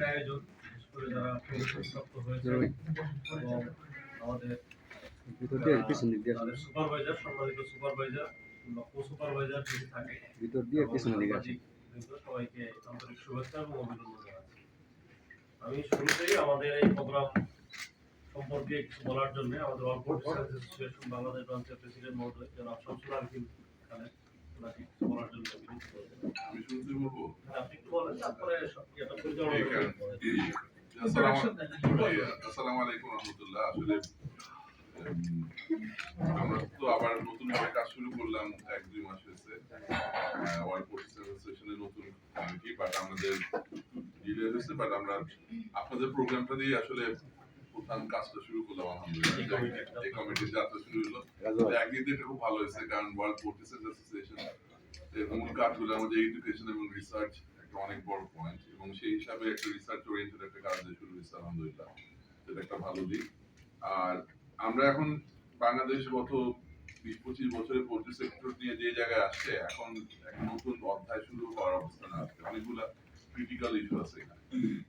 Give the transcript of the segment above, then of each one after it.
একটা আয়োজন, বিশেষ করে যারা প্রশিক্ষণপ্রাপ্ত হয়েছে এবং আমাদের তাদের সুপারভাইজার, সম্মানিত সুপারভাইজার কিংবা কো-সুপারভাইজার যদি থাকে, সবাইকে আন্তরিক শুভেচ্ছা এবং অভিনন্দন জানাচ্ছি। আমি শুরুতেই আমাদের এই প্রোগ্রাম সম্পর্কে কিছু বলার জন্য আমাদের অল প্রফেশনাল অ্যাসোসিয়েশন বাংলাদেশ ব্রাঞ্চের প্রেসিডেন্ট মহোদয় জনাব শামসুল আলকিন খালেদ ওনাকে কিছু বলার জন্য আমি শুরুতে বলবো। আপনি একটু বলেন, তারপরে এটা পরিচালনা আসসালামু আলাইকুম রহমতুল্লাহ। আসলে আমরা তো আবার নতুন ভাবে কাজ শুরু করলাম 1-2 মাস হয়েছে। ওয়ার্ল্ড প্রফেশনাল অ্যাসোসিয়েশনের নতুন কমিটি, বাট আমাদের ডিলে হয়েছে, বাট আমরা আপনাদের প্রোগ্রামটা দিয়ে আসলে প্রধান কাজটা শুরু করলাম আলহামদুলিল্লাহ। এই কমিটির যাত্রা শুরু হলো, একদিক দিয়ে খুব ভালো হয়েছে, কারণ ওয়ার্ল্ড প্রফেশনাল অ্যাসোসিয়েশন এর মূল কাজগুলোর মধ্যে এডুকেশন এবং রিসার্চ একটা অনেক বড় পয়েন্ট, এবং সেই হিসাবে একটা রিসার্চ ওরিয়েন্টেড একটা কাজ শুরু হয়েছে আলহামদুলিল্লাহ। এটা একটা ভালো দিক। আর আমরা এখন বাংলাদেশ গত 20-25 বছরে পোল্ট্রি সেক্টর নিয়ে যে জায়গায় আসছে, এখন একটা নতুন অধ্যায় শুরু হওয়ার অবস্থানে আসছে। অনেকগুলা ক্রিটিক্যাল ইস্যু আছে এখানে।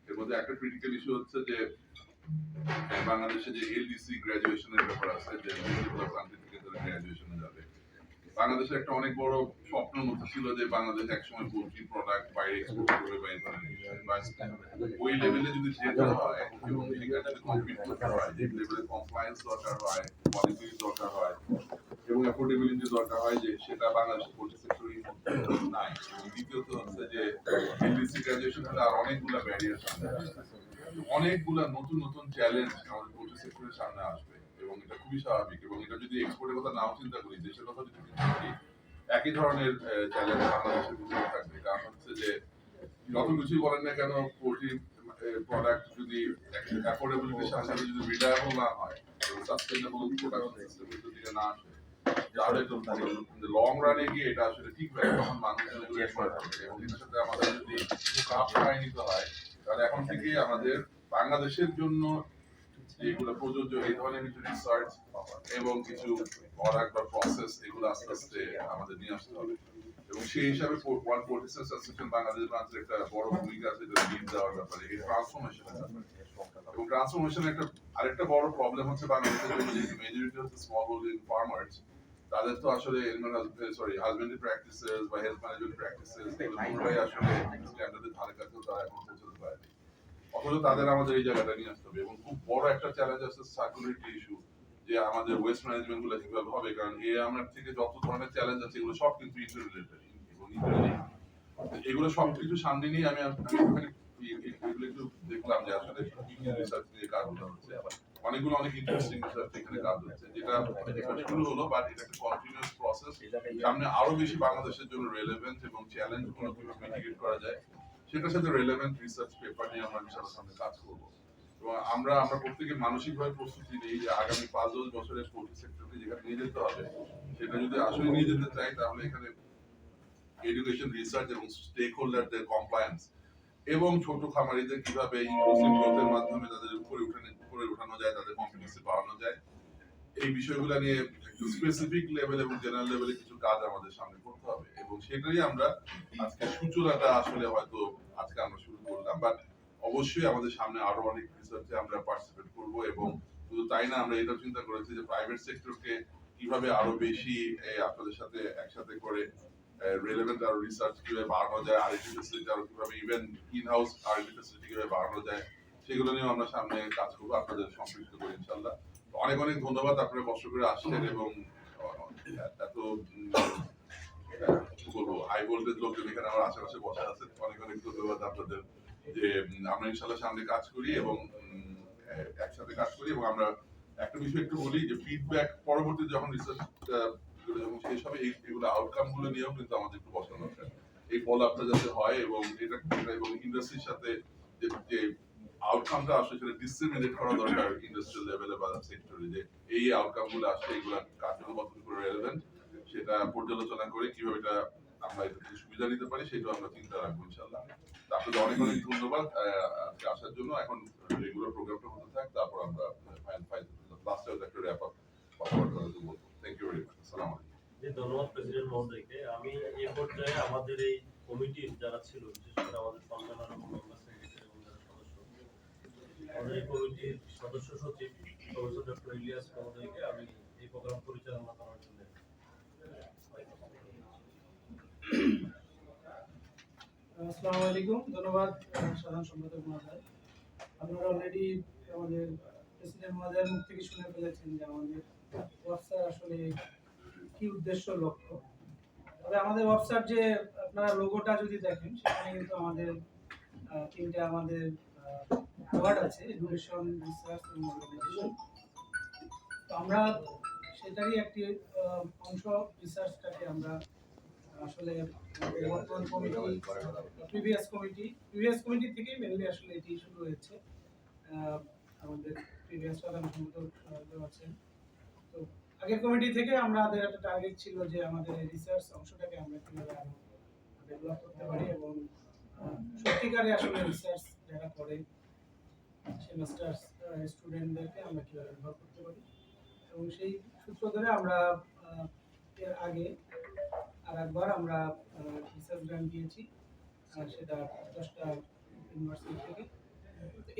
এর মধ্যে একটা ক্রিটিক্যাল ইস্যু হচ্ছে যে বাংলাদেশে যে এলডিসি গ্রাজুয়েশনের ব্যাপার আছে, যে কান্ট্রি থেকে তারা গ্রাজুয়েশনে যাবে। বাংলাদেশের একটা অনেক বড় স্বপ্নের মধ্যে ছিল যে বাংলাদেশ একসময় পোল্ট্রি প্রোডাক্ট বাইরে এক্সপোর্ট করবে বা এই ধরনের ওই লেভেলে যদি যেতে হয় এবং সেখানে যদি কমপ্লিট করতে হয়, যে লেভেলে কমপ্লায়েন্স দরকার হয়, কোয়ালিটি দরকার হয় এবং অ্যাফোর্ডেবিলিটি দরকার হয়, যে সেটা বাংলাদেশের পোল্ট্রি সেক্টরের মধ্যে নাই। দ্বিতীয়ত হচ্ছে যে এলডিসি গ্রাজুয়েশন হলে আর অনেকগুলো ব্যারিয়ার সামনে আসবে, অনেকগুলা নতুন নতুন চ্যালেঞ্জ আমাদের পোল্ট্রি সেক্টরের সামনে আসবে, এবং এটা খুবই স্বাভাবিক। এবং এটা যদি এক্সপোর্টের কথা নাও চিন্তা করি, দেশের কথা যদি চিন্তা করি, একই ধরনের চ্যালেঞ্জ বাংলাদেশের ভিতরে থাকবে। কারণ হচ্ছে যে যত কিছুই বলেন না কেন, পোল্ট্রি প্রোডাক্ট যদি অ্যাফোর্ডেবিলিটির সাথে সাথে যদি রিলায়েবল না হয়, সাস্টেইনেবল প্রোডাকশন সিস্টেমের দিকে না আসে, তাহলে তো লং রানে গিয়ে এটা আসলে ঠিক হয়, তখন মানুষ এবং এটার সাথে আমাদের যদি খাপ খাই নিতে হয়, তাহলে এখন থেকে আমাদের বাংলাদেশের জন্য যেগুলো প্রযোজ্য এই ধরনের কিছু রিসার্চ এবং কিছু প্রোডাক্ট বা প্রসেস, এগুলো আস্তে আস্তে আমাদের নিয়ে আসতে হবে। এবং সেই হিসাবে ওয়ার্ল্ড প্রফেশনাল অ্যাসোসিয়েশন বাংলাদেশ ব্রাঞ্চের একটা বড় ভূমিকা আছে, এটা লিড দেওয়ার ব্যাপারে, এই ট্রান্সফরমেশনের ব্যাপারে। এবং ট্রান্সফরমেশনের একটা আরেকটা বড় প্রবলেম হচ্ছে বাংলাদেশের জন্য, যে মেজরিটি হচ্ছে স্মল হোল্ডিং ফার্মার্স, তাদের তো আসলে হাজবেন্ডারি প্র্যাকটিসেস বা হেলথ ম্যানেজমেন্ট প্র্যাকটিসেস এগুলোই আসলে স্ট্যান্ডার্ডের ধারে কাছে তারা এখন পৌঁছাতে পারেনি। অথচ তাদের আমাদের এই জায়গাটা নিয়ে আসতে হবে। এবং খুব বড় একটা চ্যালেঞ্জ আছে সার্কুলারিটি ইস্যু, যে আমাদের ওয়েস্ট ম্যানেজমেন্ট গুলো কিভাবে হবে, কারণ আমার থেকে যত ধরনের চ্যালেঞ্জ আছে এগুলো সব কিন্তু ইন্টাররিলেটেড এবং এগুলো সবকিছু সামনে নিয়ে আমি এগুলো একটু দেখলাম যে আসলে রিসার্চ নিয়ে কাজগুলো হচ্ছে, অনেকগুলো অনেক ইন্টারেস্টিং রিসার্চ এখানে কাজ হচ্ছে, যেটা শুরু হলো, বাট এটা একটা কন্টিনিউয়াস প্রসেস। সামনে আরো বেশি বাংলাদেশের জন্য রেলেভেন্ট এবং চ্যালেঞ্জ গুলো কিভাবে মিটিগেট করা যায়, সেটার সাথে রেলেভেন্ট রিসার্চ পেপার নিয়ে আমরা ইনশাআল্লাহ সামনে কাজ করবো। এবং আমরা প্রত্যেকে মানসিকভাবে প্রস্তুতি নিই যে আগামী 5-10 বছরের পোল্ট্রি সেক্টরকে যেখানে নিয়ে যেতে হবে, সেটা যদি আসলে নিয়ে যেতে চাই, তাহলে এখানে এডুকেশন, রিসার্চ এবং স্টেক হোল্ডারদের কমপ্লায়েন্স এবং ছোট খামারিদের কিভাবে ইনক্লুসিভ গ্রোথের মাধ্যমে তাদের উপরে উঠানো যায়, তাদের কম্পিটেন্সি বাড়ানো যায়, এই বিষয়গুলো নিয়ে একটু স্পেসিফিক লেভেল এবং জেনারেল লেভেলে কিছু কাজ আমাদের সামনে করতে হবে। এবং সেটাই আমরা আজকে সূচনাটা আসলে হয়তো আজকে আমরা শুরু করলাম, বাট অবশ্যই আমাদের সামনে আরো অনেক রিসার্চে আমরা পার্টিসিপেট করব। এবং শুধু তাই না, আমরা এটা চিন্তা করেছি যে প্রাইভেট সেক্টরকে কিভাবে আরো বেশি আপনাদের সাথে একসাথে করে রেলেভেন্ট আরো রিসার্চ কিভাবে বাড়ানো যায়, আরএডি ফ্যাসিলিটি আরো কিভাবে, ইভেন ইন হাউস আরএডি ফ্যাসিলিটি কিভাবে বাড়ানো যায়, সেগুলো নিয়ে আমরা সামনে কাজ করবো, আপনাদের সম্পৃক্ত করি ইনশাআল্লাহ। অনেক অনেক ধন্যবাদ, আপনারা কষ্ট করে আসছেন এবং এত কি বলবো হাই ভোল্টেজ লোকজন এখানে আমার আশেপাশে বসে আছে, অনেক অনেক ধন্যবাদ আপনাদের। যে আমরা ইনশাআল্লাহ সামনে কাজ করি এবং একসাথে কাজ করি। এবং আমরা একটা বিষয় একটু বলি, যে ফিডব্যাক পরবর্তী যখন রিসার্চ যখন শেষ হবে, এগুলো আউটকাম গুলো নিয়েও কিন্তু আমাদের একটু বসানো দরকার, এই ফলো আপটা যাতে হয় এবং এটা এবং ইন্ডাস্ট্রির সাথে যে আউটকামটা আসলে সেটা ডিসেমিনেট করা দরকার ইন্ডাস্ট্রিয়াল লেভেলে বা সেক্টরে, যে এই আউটকাম গুলো আসলে এগুলো কার জন্য কতটুকু রেলেভেন্ট, সেটা পর্যালোচনা করে কিভাবে এটা আমরা এটা থেকে সুবিধা নিতে পারি, সেটাও আমরা চিন্তা রাখবো ইনশাআল্লাহ। আপনাদের অনেক অনেক ধন্যবাদ আজকে আসার জন্য। এখন রেগুলার প্রোগ্রামটা হতে থাক, তারপর আমরা লাস্টে একটা র্যাপ আপ কথাবার্তা বলবো। Thank you very much. আসসালামু আলাইকুম। ধন্যবাদ প্রেসিডেন্ট মহোদয়কে। আমি এই পর্যায়ে আমাদের এই কমিটির যারা ছিল, বিশেষ করে আমাদের সম্মেলনের মেম্বার সেক্রেটারি এবং যারা সদস্য আমাদের এই কমিটির সদস্য সচিব প্রফেসর ডক্টর ইলিয়াস মহোদয়কে আমি এই প্রোগ্রাম পরিচালনা করার জন্য আসসালামু আলাইকুম, ধন্যবাদ সাধারণ সম্পাদক মহোদয়। আপনারা অলরেডি আমাদের প্রেসিডেন্ট মহোদয়ের মুখ থেকে শুনে ফেলেছেন যে আমাদের ওয়াবসার আসলে কি উদ্দেশ্য লক্ষ্য। তবে আমাদের ওয়াবসার যে আপনারা লোগোটা যদি দেখেন সেখানে কিন্তু আমাদের তিনটা আমাদের ওয়ার্ড আছে, এডুকেশন, রিসার্চ এবং অর্গানাইজেশন। তো আমরা সেটারই একটি অংশ রিসার্চটাকে আমরা আসলে বর্তমান কমিটি প্রিভিয়াস কমিটি থেকে মেনলি আসলে এটি শুরু হয়েছে। আমাদের প্রিভিয়াস সাধারণ সম্পাদক আছেন, তো আগের কমিটি থেকে আমাদের একটা টার্গেট ছিল যে আমাদের রিসার্চ অংশটাকে আমরা কিভাবে আরো ডেভেলপ করতে পারি এবং সত্যিকারে আসলে রিসার্চ যারা করে সেই মাস্টার্স স্টুডেন্টদেরকে আমরা কিভাবে ব্যবহার করতে পারি। এবং সেই সূত্র ধরে আমরা এর আগে আর একবার আমরা রিসার্চ গ্রান্ট দিয়েছি, সেটা 10টা ইউনিভার্সিটি থেকে।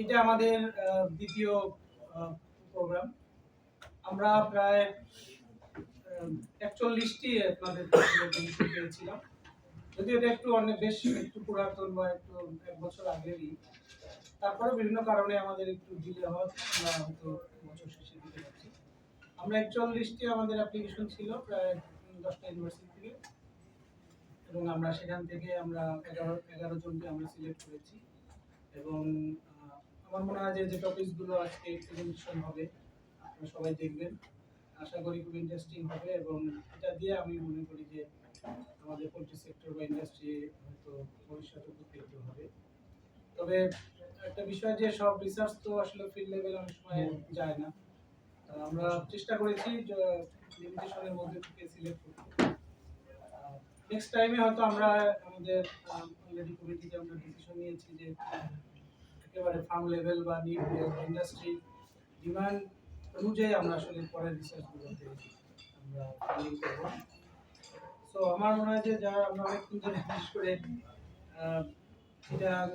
এটা আমাদের দ্বিতীয় প্রোগ্রাম। আমরা প্রায় 41টি আপনাদের পেয়েছিলাম, যদিও এটা একটু অনেক বেশ একটু পুরাতন বা একটু 1 বছর আগেরই। তারপরে বিভিন্ন কারণে আমাদের একটু ডিলে হওয়ার আমরা হয়তো বছর শেষের দিকে যাচ্ছি। আমরা 41টি আমাদের অ্যাপ্লিকেশন ছিল প্রায় 10টা ইউনিভার্সিটি থেকে, এবং আমরা সেখান থেকে আমরা 11 জনকে আমরা সিলেক্ট করেছি। এবং আমার মনে হয় যে টপিকসগুলো আজকে প্রেজেন্টেশন হবে আপনারা সবাই দেখবেন, আশা করি খুব ইন্টারেস্টিং হবে। এবং এটা দিয়ে আমি মনে করি যে আমাদের পোল্ট্রি সেক্টর বা ইন্ডাস্ট্রি হয়তো ভবিষ্যতে উপকৃত হবে। তবে একটা বিষয় যে সব রিসার্চ তো আসলে ফিল্ড লেভেল অনেক সময় যায় না, আমরা চেষ্টা করেছি যে লিমিটেশনের মধ্যে থেকে সিলেক্ট করতে। নেক্সট টাইমে হয়তো আমরা আমাদের অলরেডি কমিটিতে আমরা ডিসিশন নিয়েছি যে একেবারে ফার্ম লেভেল বা ইন্ডাস্ট্রি ডিমান্ড অনুযায়ী আমরা আসলে পরের রিসার্চগুলোতে আমরা ফান্ডিং করবো। সো আমার মনে হয় যে যারা আমরা অনেকক্ষণ ধরে বিশেষ করে চিটাগাং,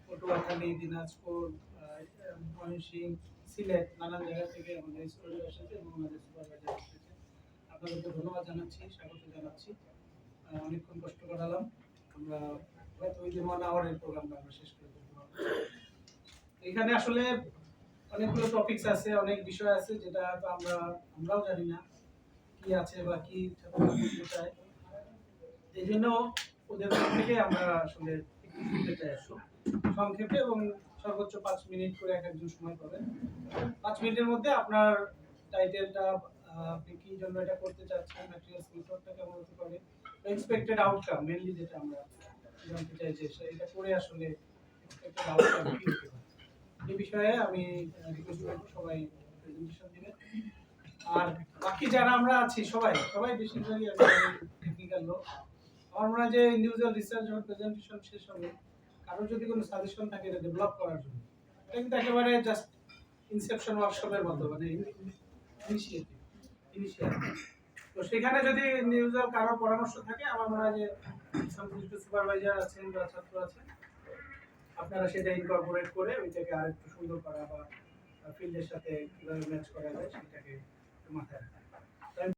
পটুয়াখালী, দিনাজপুর, ময়মনসিংহ, সিলেট নানান জায়গা থেকে আমাদের স্টুডেন্ট এসেছে এবং আমাদের সুপারভাইজার এসেছে। আপনাদেরকে ধন্যবাদ জানাচ্ছি, স্বাগত জানাচ্ছি। অনেকক্ষণ কষ্ট করালাম, আমরা হয়তো ওই যে 1 আওয়ারের প্রোগ্রামটা আমরা শেষ করে দেবো। এখানে আসলে অনেকগুলো টপিকস আছে, অনেক বিষয় আছে যেটা তো আমরাও জানি না কি আছে বা কি করতে চায়। এই জন্য ওদের থেকে আমরা আসলে শুনতে চাই সংক্ষেপে, এবং সর্বোচ্চ 5 মিনিট করে একজন সময় পাবেন। 5 মিনিটের মধ্যে আপনার টাইটেলটা, আপনি কি জন্য এটা করতে চাচ্ছেন, ম্যাটেরিয়ালস মেথডটা কেমন হতে পারে, এক্সপেক্টেড আউটকাম মেইনলি যেটা আমরা জানতে চাই যে এটা করে আসলে এক্সপেক্টেড আউটকাম কি হতে পারে। এই বিষয়ে আমি রিকোয়েস্ট করব সবাই প্রেজেন্টেশন দিবেন। আর বাকি যারা আমরা আছি সবাই বেশিরভাগই টেকনিক্যাল লোক। আমার মনে হয় যে ইন্ডিভিজুয়াল রিসার্চ যখন প্রেজেন্টেশন শেষ হবে, কারোর যদি কোনো সাজেশন থাকে এটা ডেভেলপ করার জন্য, এটা কিন্তু একেবারে জাস্ট ইনসেপশন ওয়ার্কশপের মতো, মানে ইনিশিয়েটিভ। তো সেখানে যদি ইন্ডিভিজুয়াল কারোর পরামর্শ থাকে, আমার মনে হয় যে সংশ্লিষ্ট সুপারভাইজার আছেন বা ছাত্র আছেন, আপনারা সেটা ইনকর্পোরেট করে ওইটাকে আরেকটু সুন্দর করা বা ফিল্ডের সাথে কিভাবে ম্যাচ করা যায় সেটাকে মাথায় রাখা।